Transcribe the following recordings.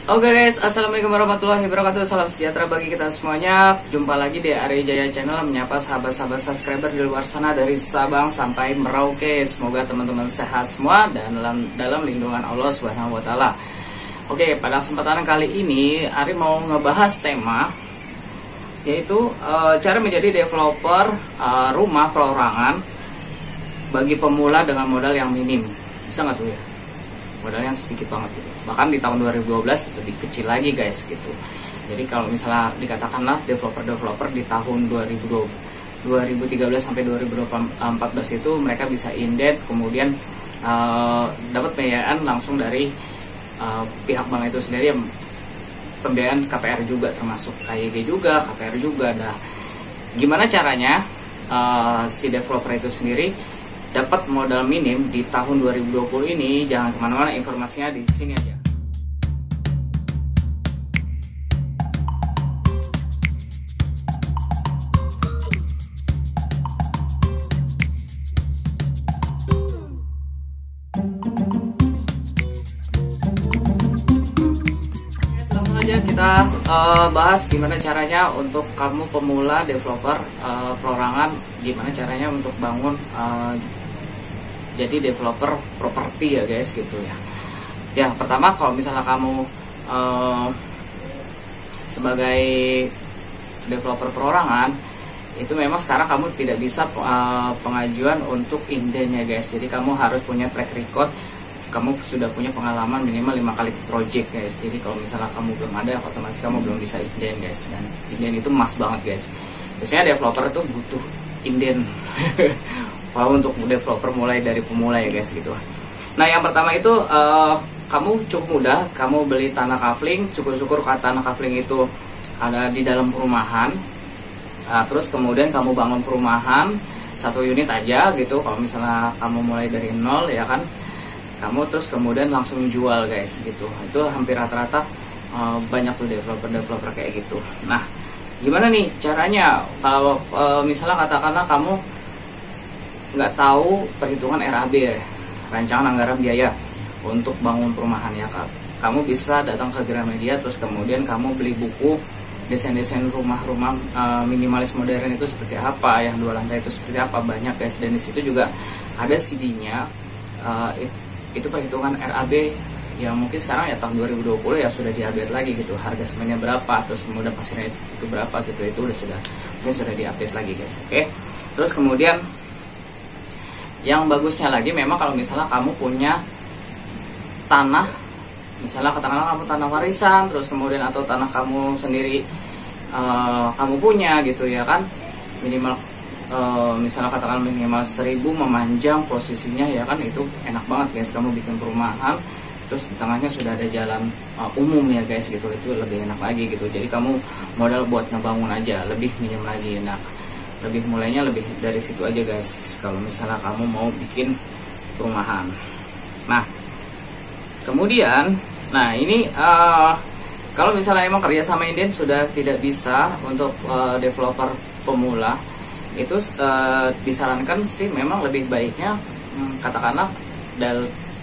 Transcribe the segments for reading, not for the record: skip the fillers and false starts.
Oke guys, assalamualaikum warahmatullahi wabarakatuh. Salam sejahtera bagi kita semuanya. Jumpa lagi di Arya Jaya Channel, menyapa sahabat-sahabat subscriber di luar sana dari Sabang sampai Merauke. Semoga teman-teman sehat semua dan dalam lindungan Allah Subhanahu wa taala. Oke, pada kesempatan kali ini Ari mau ngebahas tema yaitu cara menjadi developer rumah perorangan bagi pemula dengan modal yang minim. Bisa nggak tuh ya? Modalnya sedikit banget gitu. Bahkan di tahun 2012 lebih kecil lagi guys gitu. Jadi kalau misalnya dikatakanlah developer di tahun 2013 sampai 2014 itu mereka bisa inden, kemudian dapat pembiayaan langsung dari pihak bank itu sendiri, pembiayaan KPR juga termasuk KYG juga, KPR juga. Nah, gimana caranya si developer itu sendiri dapat modal minim di tahun 2020 ini? Jangan kemana-mana, informasinya di sini aja. Langsung aja kita bahas gimana caranya untuk kamu pemula developer perorangan, gimana caranya untuk bangun jadi developer properti ya guys gitu ya. Ya pertama, kalau misalnya kamu sebagai developer perorangan itu memang sekarang kamu tidak bisa pengajuan untuk inden ya guys. Jadi kamu harus punya track record, kamu sudah punya pengalaman minimal 5 kali project guys. Jadi kalau misalnya kamu belum ada, otomatis kamu belum bisa inden guys. Dan inden itu emas banget guys. Biasanya developer itu butuh inden kalau untuk developer mulai dari pemula ya guys gitu. Nah yang pertama itu kamu cukup mudah, kamu beli tanah kafling. Syukur-syukur tanah kafling itu ada di dalam perumahan. Terus kemudian kamu bangun perumahan 1 unit aja gitu. Kalau misalnya kamu mulai dari nol ya kan, kamu terus kemudian langsung jual guys gitu. Itu hampir rata-rata banyak tuh developer kayak gitu. Nah gimana nih caranya kalau misalnya katakanlah kamu nggak tahu perhitungan RAB, rancangan anggaran biaya untuk bangun perumahan ya kak. Kamu bisa datang ke Gramedia, terus kemudian kamu beli buku desain-desain rumah-rumah minimalis modern itu seperti apa, yang 2 lantai itu seperti apa, banyak guys. Dan di situ juga ada CD-nya, itu perhitungan RAB yang mungkin sekarang ya tahun 2020 ya sudah diupdate lagi gitu, harga semennya berapa, terus kemudian pasirnya itu berapa gitu, itu mungkin sudah diupdate lagi guys. Oke, terus kemudian yang bagusnya lagi memang kalau misalnya kamu punya tanah, misalnya katakanlah kamu tanah warisan, terus kemudian atau tanah kamu sendiri kamu punya gitu ya kan, minimal misalnya katakan minimal 1000 memanjang posisinya ya kan, itu enak banget guys. Kamu bikin perumahan terus di tengahnya sudah ada jalan umum ya guys gitu, itu lebih enak lagi gitu. Jadi kamu modal buat ngebangun aja lebih minim lagi. Nah lebih mulainya lebih dari situ aja guys kalau misalnya kamu mau bikin perumahan. Nah kemudian ini kalau misalnya emang kerja sama inden sudah tidak bisa untuk developer pemula, itu disarankan sih memang lebih baiknya katakanlah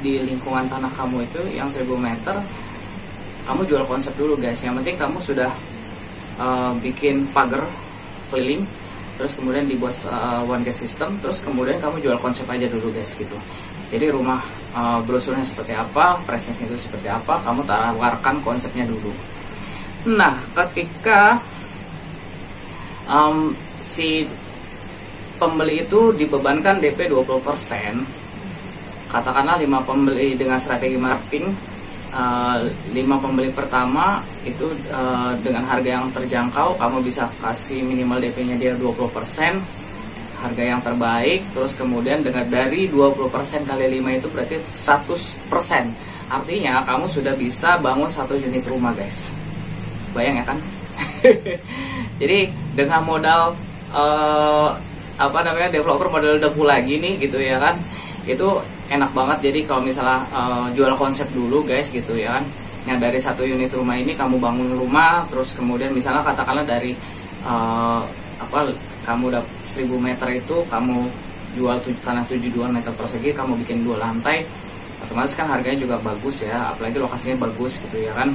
di lingkungan tanah kamu itu yang 1000 meter kamu jual konsep dulu guys. Yang penting kamu sudah bikin pagar keliling, terus kemudian dibuat one gate system, terus kemudian kamu jual konsep aja dulu guys gitu. Jadi rumah brosurnya seperti apa, price-nya itu seperti apa, kamu tawarkan konsepnya dulu. Nah ketika si pembeli itu dibebankan DP 20%, katakanlah 5 pembeli dengan strategi marketing, 5 pembeli pertama itu dengan harga yang terjangkau, kamu bisa kasih minimal DP-nya dia 20%, harga yang terbaik. Terus kemudian dari 20% kali 5 itu berarti 100%. Artinya kamu sudah bisa bangun 1 unit rumah guys. Bayang ya kan? Jadi dengan modal developer modal debu lagi nih gitu ya kan, itu enak banget. Jadi kalau misalnya jual konsep dulu guys gitu ya kan, yang dari 1 unit rumah ini kamu bangun rumah, terus kemudian misalnya katakanlah dari kamu udah 1000 meter itu kamu jual tanah 72 meter persegi, kamu bikin 2 lantai, otomatis kan harganya juga bagus ya, apalagi lokasinya bagus gitu ya kan.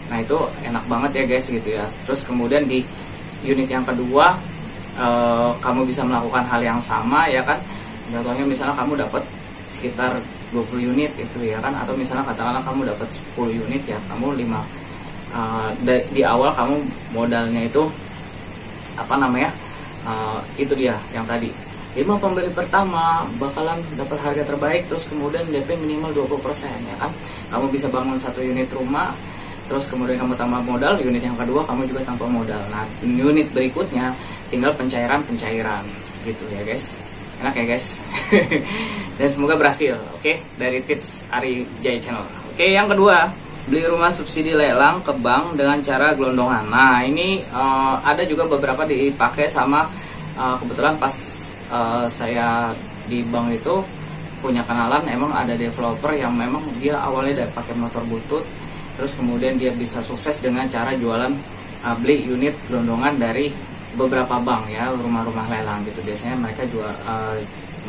Nah itu enak banget ya guys gitu ya. Terus kemudian di unit yang kedua kamu bisa melakukan hal yang sama ya kan. Contohnya misalnya kamu dapat sekitar 20 unit itu ya kan, atau misalnya katakanlah kamu dapat 10 unit ya, kamu 5 di awal kamu modalnya itu apa namanya, itu dia yang tadi 5 pembeli pertama bakalan dapat harga terbaik, terus kemudian DP minimal 20% ya kan. Kamu bisa bangun 1 unit rumah, terus kemudian kamu tambah modal, unit yang kedua kamu juga tambah modal. Nah unit berikutnya tinggal pencairan gitu ya guys. Enak ya guys. Dan semoga berhasil. Oke, dari tips Ari Jaya Channel. Oke, yang kedua, beli rumah subsidi lelang ke bank dengan cara gelondongan. Nah ini ada juga beberapa dipakai sama kebetulan pas saya di bank itu punya kenalan, emang ada developer yang memang dia awalnya dari pakai motor butut, terus kemudian dia bisa sukses dengan cara jualan beli unit gelondongan dari beberapa bank ya, rumah-rumah lelang gitu. Biasanya mereka jual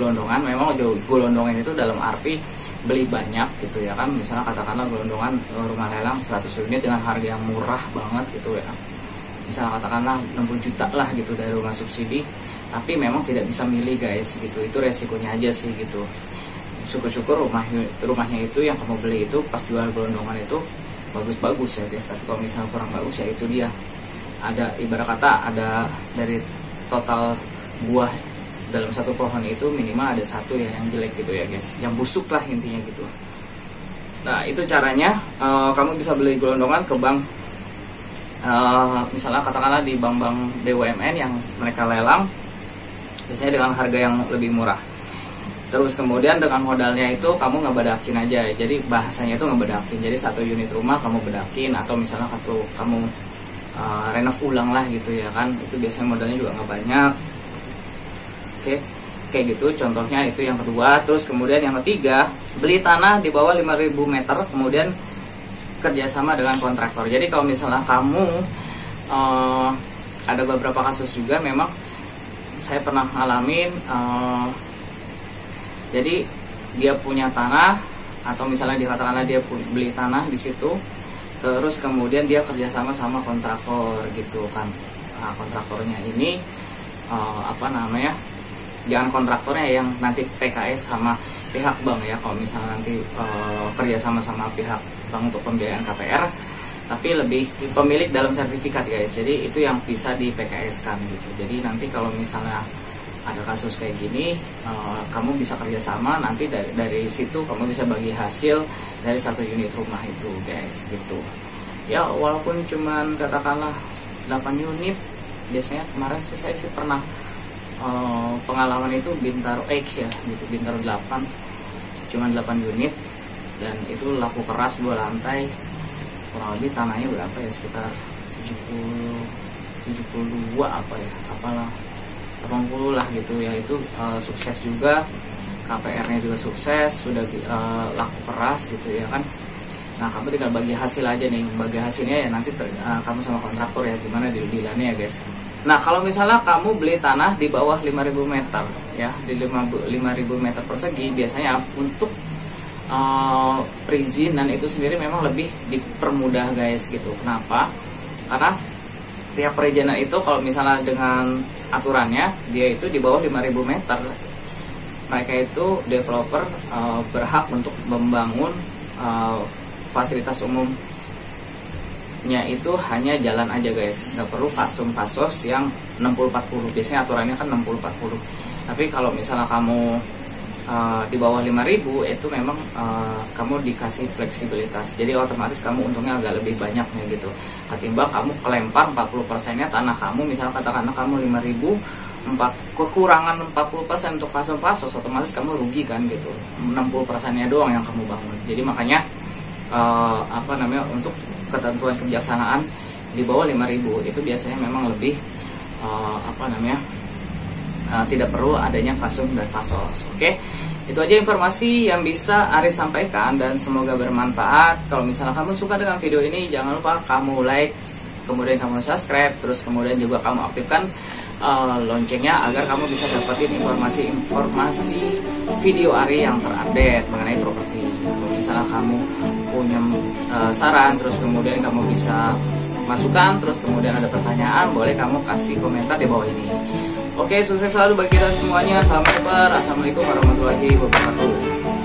gelondongan, memang gelondongan itu dalam arti beli banyak gitu ya kan. Misalnya katakanlah gelondongan rumah lelang 100 unit dengan harga yang murah banget gitu ya. Misalnya katakanlah 60 juta lah gitu dari rumah subsidi, tapi memang tidak bisa milih guys gitu. Itu resikonya aja sih gitu. Syukur-syukur rumahnya itu yang kamu beli itu pas jual gelondongan itu bagus-bagus ya guys. Tapi kalau misalnya kurang bagus ya itu dia, ada ibarat kata ada dari total buah dalam satu pohon itu minimal ada 1 ya yang jelek gitu ya guys, yang busuk lah intinya gitu. Nah itu caranya, kamu bisa beli gelondongan ke bank, misalnya katakanlah di bank-bank BUMN yang mereka lelang biasanya dengan harga yang lebih murah. Terus kemudian dengan modalnya itu kamu ngebedakin aja, jadi bahasanya itu ngebedakin. Jadi 1 unit rumah kamu bedakin, atau misalnya kamu renov ulang lah gitu ya kan, itu biasanya modalnya juga nggak banyak. Oke, kayak gitu contohnya. Itu yang kedua. Terus kemudian yang ketiga, beli tanah di bawah 5.000 meter kemudian kerjasama dengan kontraktor. Jadi kalau misalnya kamu ada beberapa kasus juga memang saya pernah ngalamin, jadi dia punya tanah, atau misalnya dikatakanlah dia beli tanah di situ, terus kemudian dia kerjasama sama kontraktor gitu kan. Nah, kontraktornya ini jangan kontraktornya yang nanti PKS sama pihak bank ya. Kalau misalnya nanti kerjasama sama pihak bank untuk pembiayaan KPR, tapi lebih pemilik dalam sertifikat guys. Jadi itu yang bisa di PKS kan gitu. Jadi nanti kalau misalnya ada kasus kayak gini, kamu bisa kerjasama, nanti dari situ kamu bisa bagi hasil dari 1 unit rumah itu guys gitu ya. Walaupun cuman katakanlah 8 unit, biasanya kemarin sih saya pernah pengalaman itu Bintaro X ya gitu, Bintaro 8 cuman 8 unit, dan itu laku keras 2 lantai, kurang lebih tanahnya berapa ya, sekitar 72 apa ya, apalah 80 lah gitu ya. Itu sukses juga, KPR-nya juga sukses, sudah laku keras gitu ya kan. Nah kamu tinggal bagi hasil aja nih, bagi hasilnya ya nanti kamu sama kontraktor ya gimana deal-dealannya ya guys. Nah kalau misalnya kamu beli tanah di bawah 5.000 meter ya, di 5.000 meter persegi, biasanya untuk perizinan itu sendiri memang lebih dipermudah guys gitu. Kenapa? Karena pihak perizinan itu kalau misalnya dengan aturannya dia itu di bawah 5.000 meter, mereka itu developer berhak untuk membangun fasilitas umumnya itu hanya jalan aja guys, nggak perlu fasos yang 60-40. Biasanya aturannya kan 60-40. Tapi kalau misalnya kamu di bawah 5.000 itu memang kamu dikasih fleksibilitas, jadi otomatis kamu untungnya agak lebih banyak nih gitu, ketimbang kamu kelempar 40%-nya tanah kamu. Misalnya katakanlah kamu 5.000, kekurangan 40% untuk fasos, otomatis kamu rugi kan gitu, 60%-nya doang yang kamu bangun. Jadi makanya untuk ketentuan kebijaksanaan di bawah 5.000 itu biasanya memang lebih tidak perlu adanya fasum dan fasos. Oke, itu aja informasi yang bisa Ari sampaikan dan semoga bermanfaat. Kalau misalnya kamu suka dengan video ini, jangan lupa kamu like, kemudian kamu subscribe, terus kemudian juga kamu aktifkan loncengnya agar kamu bisa dapetin informasi-informasi video Ari yang terupdate mengenai properti. Kalau misalnya kamu punya saran, terus kemudian kamu bisa masukan, terus kemudian ada pertanyaan, boleh kamu kasih komentar di bawah ini. Oke, sukses selalu bagi kita semuanya. Salam super. Assalamualaikum warahmatullahi wabarakatuh.